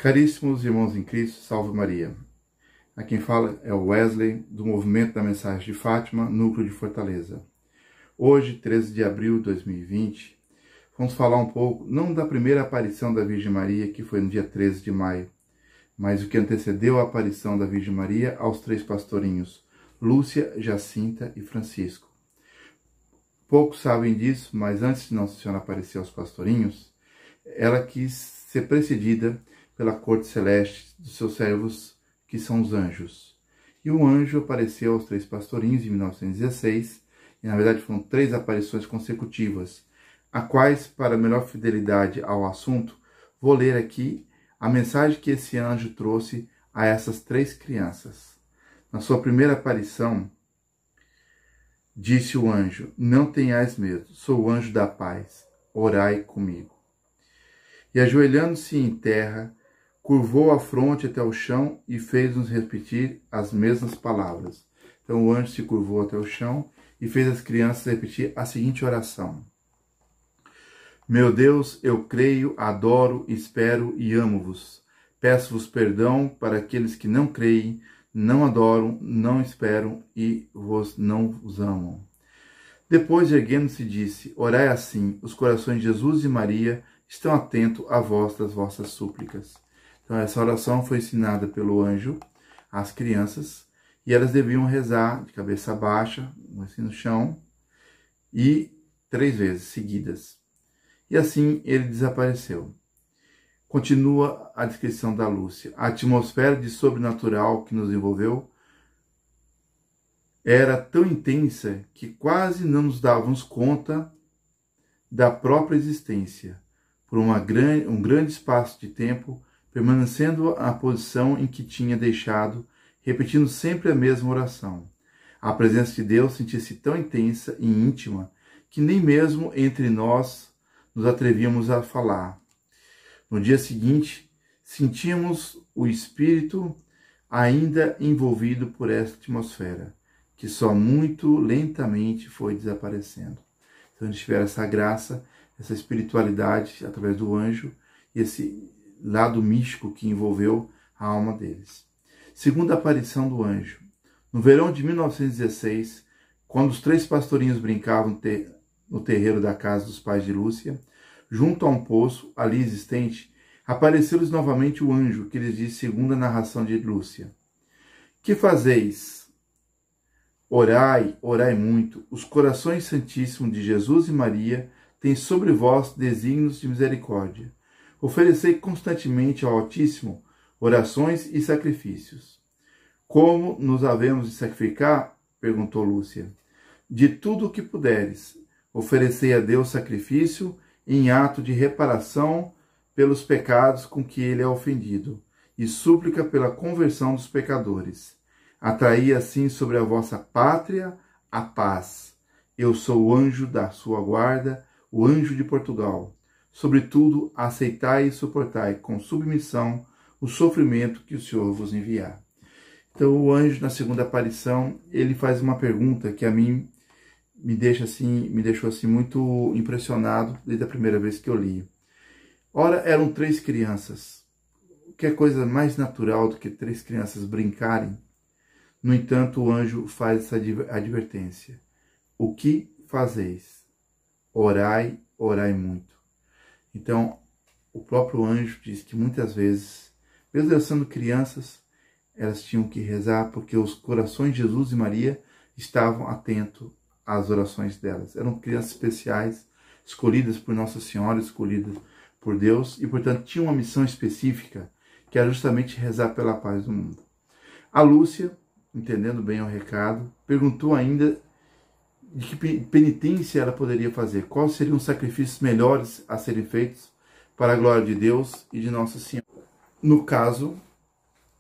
Caríssimos irmãos em Cristo, salve Maria. A quem fala é o Wesley, do Movimento da Mensagem de Fátima, Núcleo de Fortaleza. Hoje, 13 de abril de 2020, vamos falar um pouco, não da primeira aparição da Virgem Maria, que foi no dia 13 de maio, mas o que antecedeu a aparição da Virgem Maria aos três pastorinhos, Lúcia, Jacinta e Francisco. Poucos sabem disso, mas antes de Nossa Senhora aparecer aos pastorinhos, ela quis ser precedida pela corte celeste dos seus servos, que são os anjos. E um anjo apareceu aos três pastorinhos em 1916, e na verdade foram 3 aparições consecutivas, a quais, para melhor fidelidade ao assunto, vou ler aqui a mensagem que esse anjo trouxe a essas 3 crianças. Na sua primeira aparição, disse o anjo: "Não tenhais medo, sou o anjo da paz, orai comigo." E ajoelhando-se em terra, curvou a fronte até o chão e fez-nos repetir as mesmas palavras. Então o anjo se curvou até o chão e fez as crianças repetir a seguinte oração: "Meu Deus, eu creio, adoro, espero e amo-vos. Peço-vos perdão para aqueles que não creem, não adoram, não esperam e não vos amam." Depois, erguendo-se, disse: "Orai assim, os corações de Jesus e Maria estão atentos à voz das vossas súplicas." Então, essa oração foi ensinada pelo anjo às crianças e elas deviam rezar de cabeça baixa, assim no chão, e 3 vezes seguidas. E assim ele desapareceu. Continua a descrição da Lúcia. A atmosfera de sobrenatural que nos envolveu era tão intensa que quase não nos dávamos conta da própria existência. Por um grande espaço de tempo, permanecendo na posição em que tinha deixado, repetindo sempre a mesma oração. A presença de Deus sentia-se tão intensa e íntima que nem mesmo entre nós nos atrevíamos a falar. No dia seguinte, sentíamos o Espírito ainda envolvido por essa atmosfera, que só muito lentamente foi desaparecendo. Então, eles tiveram essa graça, essa espiritualidade através do anjo e esse lado místico que envolveu a alma deles. Segunda aparição do anjo. No verão de 1916, quando os 3 pastorinhos brincavam no terreiro da casa dos pais de Lúcia, junto a um poço ali existente, apareceu-lhes novamente o anjo, que lhes disse, segundo a narração de Lúcia: "Que fazeis? Orai, orai muito. Os corações santíssimos de Jesus e Maria têm sobre vós desígnios de misericórdia. Oferecei constantemente ao Altíssimo orações e sacrifícios." "Como nos havemos de sacrificar?" perguntou Lúcia. "De tudo o que puderes. Oferecei a Deus sacrifício em ato de reparação pelos pecados com que ele é ofendido, e súplica pela conversão dos pecadores. Atraí assim sobre a vossa pátria a paz. Eu sou o anjo da sua guarda, o anjo de Portugal. Sobretudo, aceitai e suportai com submissão o sofrimento que o Senhor vos enviar." Então, o anjo, na segunda aparição, ele faz uma pergunta que a mim me deixou assim muito impressionado desde a primeira vez que eu li. Ora, eram 3 crianças. Que é coisa mais natural do que 3 crianças brincarem? No entanto, o anjo faz essa advertência: "O que fazeis? Orai, orai muito." Então, o próprio anjo diz que muitas vezes, mesmo elas sendo crianças, elas tinham que rezar porque os corações de Jesus e Maria estavam atentos às orações delas. Eram crianças especiais, escolhidas por Nossa Senhora, escolhidas por Deus, e, portanto, tinham uma missão específica, que era justamente rezar pela paz do mundo. A Lúcia, entendendo bem o recado, perguntou ainda de que penitência ela poderia fazer, quais seriam os sacrifícios melhores a serem feitos para a glória de Deus e de Nossa Senhora. No caso,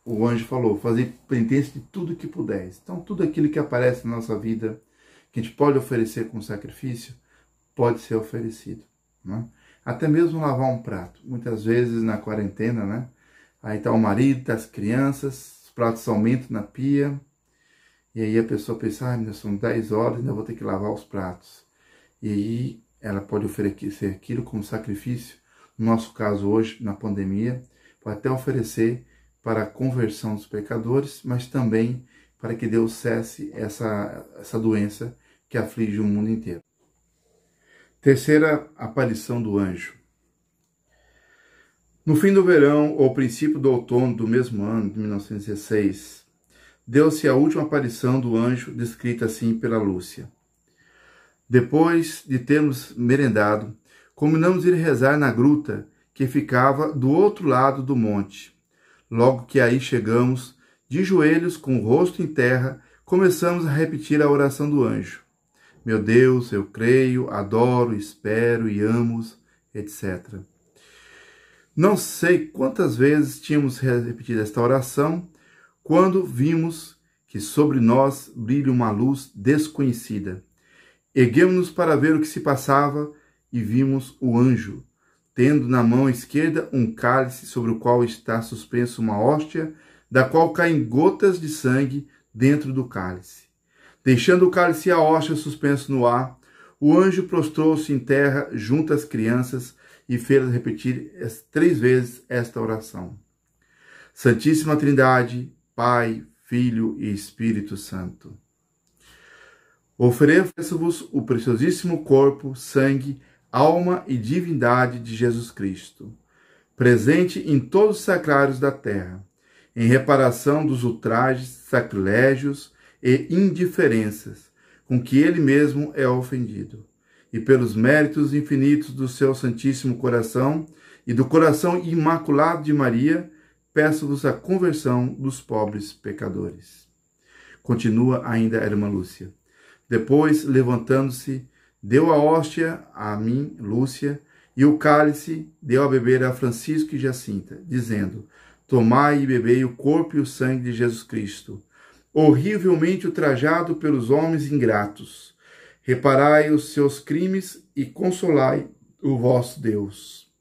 o anjo falou: "Fazer penitência de tudo que puderes." Então, tudo aquilo que aparece na nossa vida, que a gente pode oferecer como sacrifício, pode ser oferecido, né? Até mesmo lavar um prato. Muitas vezes na quarentena, né? Aí está o marido, tá as crianças, os pratos aumentam na pia, e aí a pessoa pensa: "Ah, são 10 horas, ainda vou ter que lavar os pratos." E aí ela pode oferecer aquilo como sacrifício, no nosso caso hoje, na pandemia, pode até oferecer para a conversão dos pecadores, mas também para que Deus cesse essa doença que aflige o mundo inteiro. Terceira aparição do anjo. No fim do verão, ou princípio do outono do mesmo ano, de 1916, deu-se a última aparição do anjo, descrita assim pela Lúcia. Depois de termos merendado, combinamos ir rezar na gruta que ficava do outro lado do monte. Logo que aí chegamos, de joelhos, com o rosto em terra, começamos a repetir a oração do anjo. Meu Deus, eu creio, adoro, espero e amo-os, etc. Não sei quantas vezes tínhamos repetido esta oração, quando vimos que sobre nós brilha uma luz desconhecida. Erguemos-nos para ver o que se passava e vimos o anjo, tendo na mão esquerda um cálice sobre o qual está suspenso uma hóstia, da qual caem gotas de sangue dentro do cálice. Deixando o cálice e a hóstia suspenso no ar, o anjo prostrou-se em terra junto às crianças e fez repetir 3 vezes esta oração. Santíssima Trindade, Pai, Filho e Espírito Santo. Ofereço-vos o preciosíssimo corpo, sangue, alma e divindade de Jesus Cristo, presente em todos os sacrários da terra, em reparação dos ultrajes, sacrilégios e indiferenças com que ele mesmo é ofendido, e pelos méritos infinitos do seu Santíssimo Coração e do coração imaculado de Maria, peço-vos a conversão dos pobres pecadores. Continua ainda a irmã Lúcia. Depois, levantando-se, deu a hóstia a mim, Lúcia, e o cálice deu a beber a Francisco e Jacinta, dizendo: tomai e bebei o corpo e o sangue de Jesus Cristo, horrivelmente ultrajado pelos homens ingratos. Reparai os seus crimes e consolai o vosso Deus.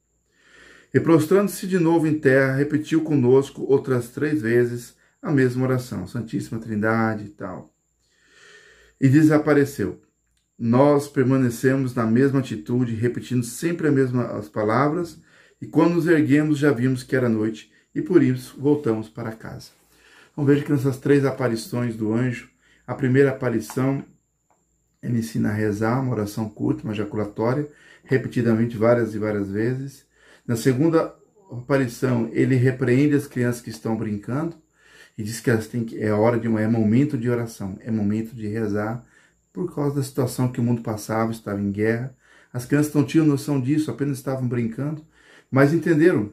E prostrando-se de novo em terra, repetiu conosco outras 3 vezes a mesma oração, Santíssima Trindade e tal. E desapareceu. Nós permanecemos na mesma atitude, repetindo sempre as palavras, e quando nos erguemos já vimos que era noite, e por isso voltamos para casa. Então veja que nessas 3 aparições do anjo, a primeira aparição, ele ensina a rezar, uma oração curta, uma jaculatória, repetidamente várias e várias vezes. Na segunda aparição, ele repreende as crianças que estão brincando e diz que elas têm é momento de oração, é momento de rezar, por causa da situação que o mundo passava, estava em guerra. As crianças não tinham noção disso, apenas estavam brincando, mas entenderam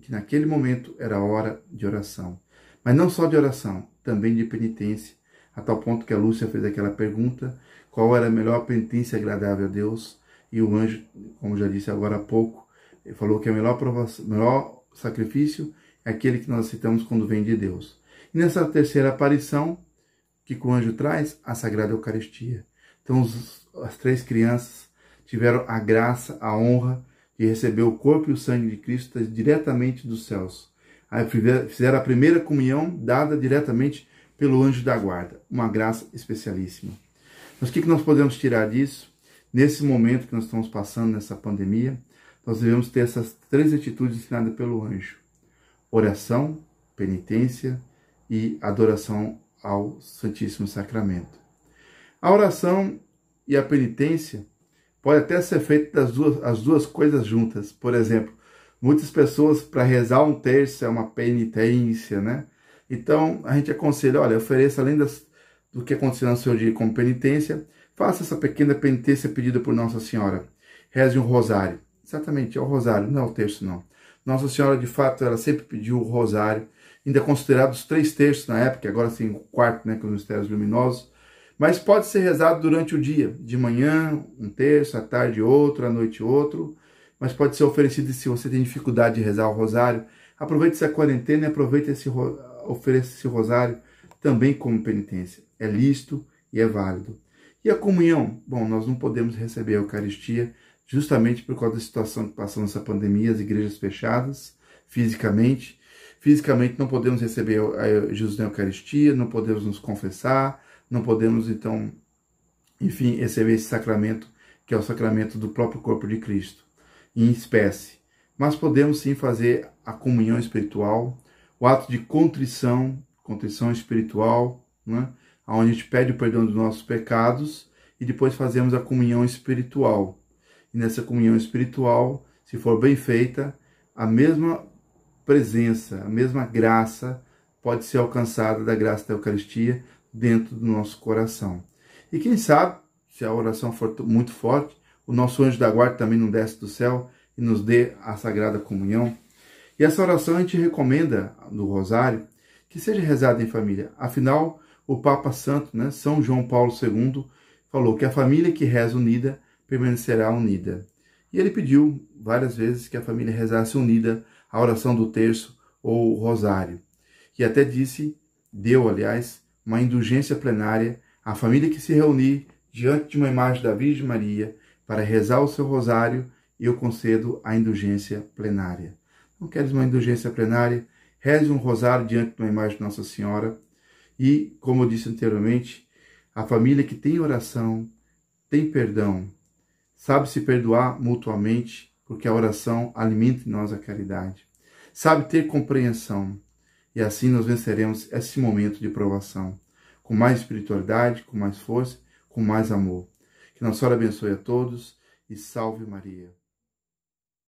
que naquele momento era hora de oração. Mas não só de oração, também de penitência, a tal ponto que a Lúcia fez aquela pergunta, qual era a melhor penitência agradável a Deus, e o anjo, como já disse agora há pouco, ele falou que o melhor sacrifício é aquele que nós aceitamos quando vem de Deus. E nessa terceira aparição, que o anjo traz? A Sagrada Eucaristia. Então as 3 crianças tiveram a graça, a honra de receber o corpo e o sangue de Cristo diretamente dos céus. Aí fizeram a primeira comunhão dada diretamente pelo anjo da guarda. Uma graça especialíssima. Mas o que nós podemos tirar disso? Nesse momento que nós estamos passando, nessa pandemia, nós devemos ter essas 3 atitudes ensinadas pelo anjo. Oração, penitência e adoração ao Santíssimo Sacramento. A oração e a penitência pode até ser feita as duas coisas juntas. Por exemplo, muitas pessoas, para rezar um terço, é uma penitência, né? Então, a gente aconselha, olha, ofereça além do que aconteceu no seu dia como penitência, faça essa pequena penitência pedida por Nossa Senhora. Reze um rosário. Exatamente, é o rosário, não é o terço, não. Nossa Senhora, de fato, ela sempre pediu o rosário, ainda considerado os 3 terços na época, agora sim o 4º, né, com os mistérios luminosos, mas pode ser rezado durante o dia, de manhã, um terço, à tarde outro, à noite outro, mas pode ser oferecido se você tem dificuldade de rezar o rosário. Aproveite essa quarentena e aproveite ofereça esse rosário também como penitência. É lícito e é válido. E a comunhão? Bom, nós não podemos receber a Eucaristia justamente por causa da situação que passamos nessa pandemia, as igrejas fechadas, fisicamente. Fisicamente não podemos receber Jesus na Eucaristia, não podemos nos confessar, não podemos, então, enfim, receber esse sacramento, que é o sacramento do próprio corpo de Cristo, em espécie. Mas podemos sim fazer a comunhão espiritual, o ato de contrição espiritual, né? Onde a gente pede o perdão dos nossos pecados e depois fazemos a comunhão espiritual. E nessa comunhão espiritual, se for bem feita, a mesma presença, a mesma graça pode ser alcançada da graça da Eucaristia dentro do nosso coração. E quem sabe, se a oração for muito forte, o nosso anjo da guarda também não desce do céu e nos dê a Sagrada Comunhão. E essa oração a gente recomenda do Rosário que seja rezada em família. Afinal, o Papa Santo, né, São João Paulo II, falou que a família que reza unida permanecerá unida. E ele pediu várias vezes que a família rezasse unida a oração do terço ou o rosário. E até deu, aliás, uma indulgência plenária à família que se reunir diante de uma imagem da Virgem Maria para rezar o seu rosário, e eu concedo a indulgência plenária. Não queres uma indulgência plenária? Reze um rosário diante de uma imagem de Nossa Senhora. E, como eu disse anteriormente, a família que tem oração, tem perdão, sabe se perdoar mutuamente, porque a oração alimenta em nós a caridade. Sabe ter compreensão, e assim nós venceremos esse momento de provação, com mais espiritualidade, com mais força, com mais amor. Que Nossa Senhora abençoe a todos e salve Maria.